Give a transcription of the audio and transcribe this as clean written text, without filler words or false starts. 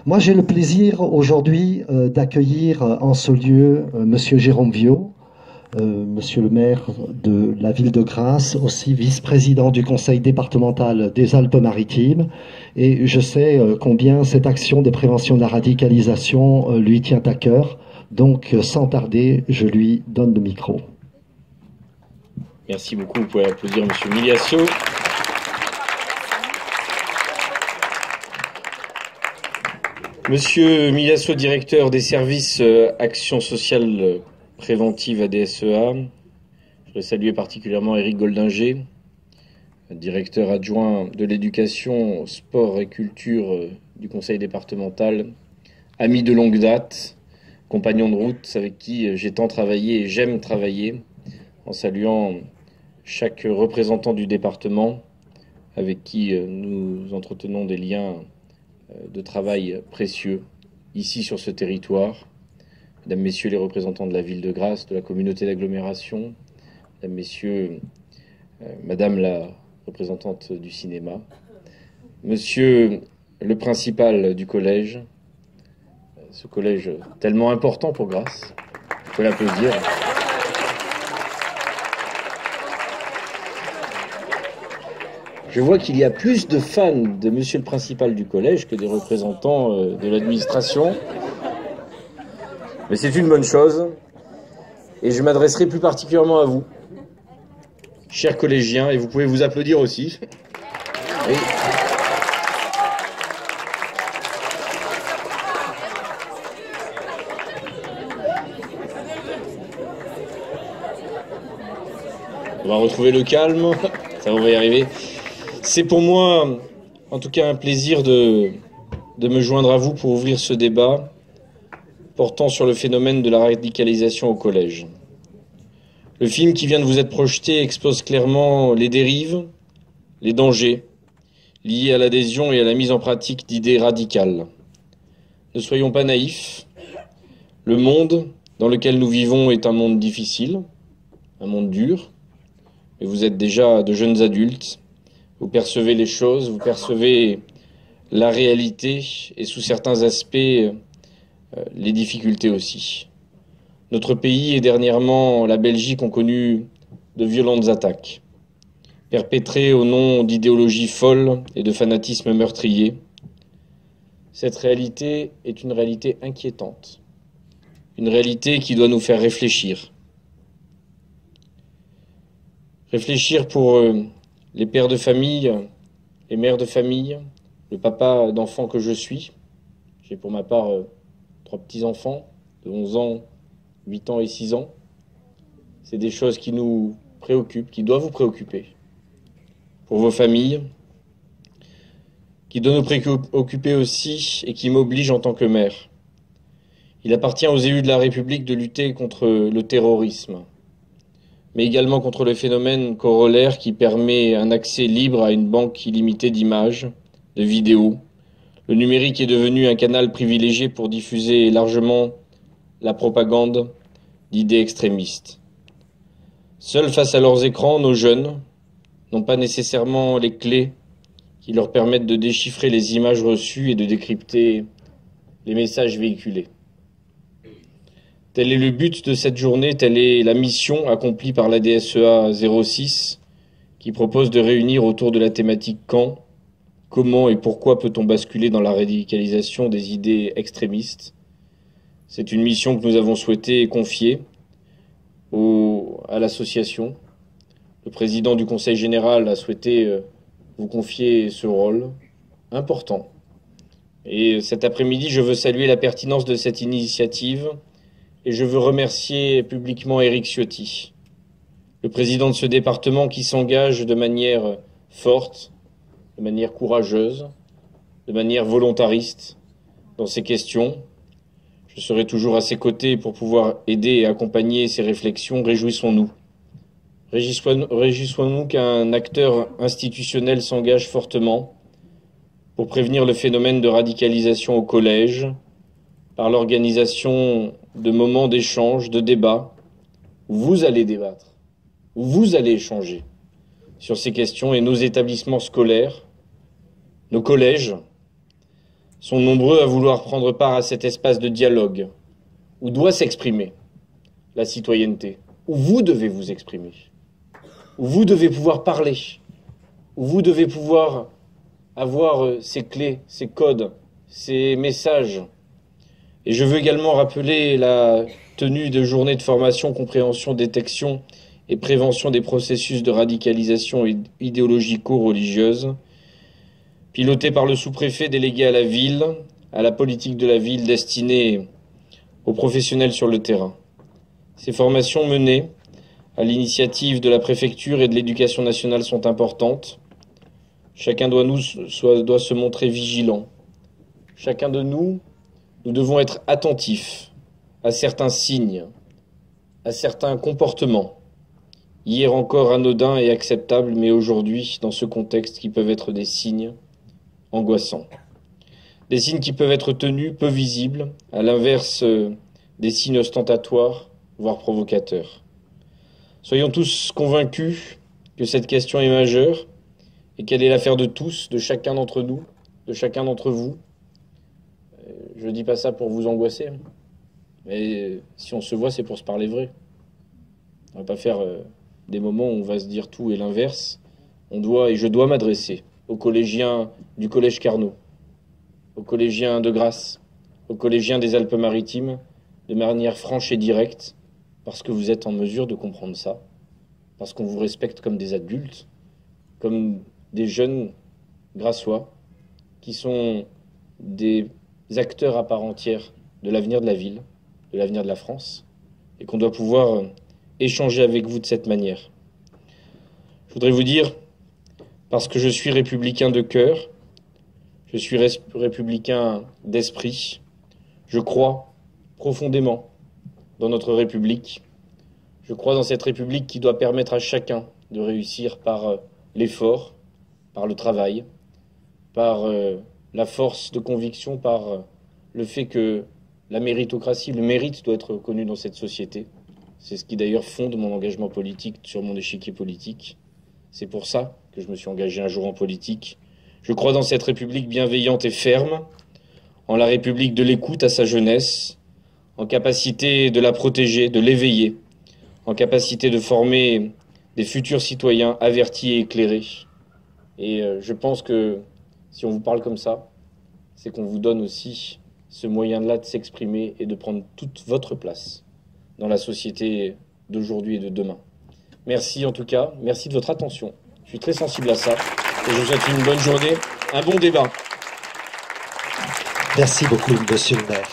Moi, j'ai le plaisir aujourd'hui d'accueillir en ce lieu Monsieur Jérôme Viau, Monsieur le maire de la ville de Grasse, aussi vice-président du conseil départemental des Alpes-Maritimes. Et je sais combien cette action de prévention de la radicalisation lui tient à cœur. Donc, sans tarder, je lui donne le micro. Merci beaucoup. Vous pouvez applaudir Monsieur Miliasso. Monsieur Miliasso, directeur des services Action sociale préventive à DSEA. Je voudrais saluer particulièrement Éric Goldinger, directeur adjoint de l'éducation, sport et culture du conseil départemental, ami de longue date, compagnon de route avec qui j'ai tant travaillé et j'aime travailler, en saluant chaque représentant du département avec qui nous entretenons des liens de travail précieux ici sur ce territoire. Mesdames, Messieurs les représentants de la ville de Grasse, de la communauté d'agglomération, Mesdames, Messieurs, Madame la représentante du cinéma, Monsieur le principal du collège, ce collège tellement important pour Grasse, il faut l'applaudir. Je vois qu'il y a plus de fans de Monsieur le principal du collège que des représentants de l'administration. Mais c'est une bonne chose. Et je m'adresserai plus particulièrement à vous, chers collégiens, et vous pouvez vous applaudir aussi. Oui. On va retrouver le calme, ça on va y arriver. C'est pour moi, en tout cas, un plaisir de me joindre à vous pour ouvrir ce débat portant sur le phénomène de la radicalisation au collège. Le film qui vient de vous être projeté expose clairement les dérives, les dangers liés à l'adhésion et à la mise en pratique d'idées radicales. Ne soyons pas naïfs. Le monde dans lequel nous vivons est un monde difficile, un monde dur, mais vous êtes déjà de jeunes adultes. Vous percevez les choses, vous percevez la réalité et sous certains aspects, les difficultés aussi. Notre pays et dernièrement la Belgique ont connu de violentes attaques, perpétrées au nom d'idéologies folles et de fanatisme meurtrier. Cette réalité est une réalité inquiétante, une réalité qui doit nous faire réfléchir. Réfléchir pour les pères de famille, les mères de famille, le papa d'enfants que je suis. J'ai pour ma part 3 petits-enfants de 11 ans, 8 ans et 6 ans. C'est des choses qui nous préoccupent, qui doivent vous préoccuper. Pour vos familles, qui doivent nous préoccuper aussi et qui m'obligent en tant que mère. Il appartient aux élus de la République de lutter contre le terrorisme, mais également contre le phénomène corollaire qui permet un accès libre à une banque illimitée d'images, de vidéos. Le numérique est devenu un canal privilégié pour diffuser largement la propagande d'idées extrémistes. Seuls face à leurs écrans, nos jeunes n'ont pas nécessairement les clés qui leur permettent de déchiffrer les images reçues et de décrypter les messages véhiculés. Tel est le but de cette journée, telle est la mission accomplie par la DSEA 06, qui propose de réunir autour de la thématique quand, comment et pourquoi peut-on basculer dans la radicalisation des idées extrémistes. C'est une mission que nous avons souhaité confier à l'association. Le président du Conseil général a souhaité vous confier ce rôle important. Et cet après-midi, je veux saluer la pertinence de cette initiative et je veux remercier publiquement Éric Ciotti, le président de ce département qui s'engage de manière forte, de manière courageuse, de manière volontariste dans ces questions. Je serai toujours à ses côtés pour pouvoir aider et accompagner ces réflexions. Réjouissons-nous. Réjouissons-nous qu'un acteur institutionnel s'engage fortement pour prévenir le phénomène de radicalisation au collège par l'organisation de moments d'échange, de débat, où vous allez débattre, où vous allez échanger sur ces questions et nos établissements scolaires, nos collèges, sont nombreux à vouloir prendre part à cet espace de dialogue où doit s'exprimer la citoyenneté, où vous devez vous exprimer, où vous devez pouvoir parler, où vous devez pouvoir avoir ces clés, ces codes, ces messages. Et je veux également rappeler la tenue de journées de formation, compréhension, détection et prévention des processus de radicalisation idéologico-religieuse, pilotée par le sous-préfet délégué à la ville, à la politique de la ville destinée aux professionnels sur le terrain. Ces formations menées à l'initiative de la préfecture et de l'éducation nationale sont importantes. Chacun doit se montrer vigilant. Chacun de nous devons être attentifs à certains signes, à certains comportements, hier encore anodins et acceptables, mais aujourd'hui, dans ce contexte, qui peuvent être des signes angoissants. Des signes qui peuvent être tenus peu visibles, à l'inverse des signes ostentatoires, voire provocateurs. Soyons tous convaincus que cette question est majeure et qu'elle est l'affaire de tous, de chacun d'entre nous, de chacun d'entre vous. Je ne dis pas ça pour vous angoisser, mais si on se voit, c'est pour se parler vrai. On ne va pas faire des moments où on va se dire tout et l'inverse. Je dois m'adresser aux collégiens du Collège Carnot, aux collégiens de Grasse, aux collégiens des Alpes-Maritimes, de manière franche et directe, parce que vous êtes en mesure de comprendre ça, parce qu'on vous respecte comme des adultes, comme des jeunes grassois, qui sont des acteurs à part entière de l'avenir de la ville, de l'avenir de la France, et qu'on doit pouvoir échanger avec vous de cette manière. Je voudrais vous dire, parce que je suis républicain de cœur, je suis républicain d'esprit, je crois profondément dans notre République. Je crois dans cette République qui doit permettre à chacun de réussir par l'effort, par le travail, par la force de conviction, par le fait que la méritocratie, le mérite doit être reconnu dans cette société. C'est ce qui d'ailleurs fonde mon engagement politique sur mon échiquier politique. C'est pour ça que je me suis engagé un jour en politique. Je crois dans cette République bienveillante et ferme, en la République de l'écoute à sa jeunesse, en capacité de la protéger, de l'éveiller, en capacité de former des futurs citoyens avertis et éclairés. Et je pense que si on vous parle comme ça, c'est qu'on vous donne aussi ce moyen-là de s'exprimer et de prendre toute votre place dans la société d'aujourd'hui et de demain. Merci en tout cas, merci de votre attention. Je suis très sensible à ça et je vous souhaite une bonne journée, un bon débat. Merci beaucoup, monsieur le maire.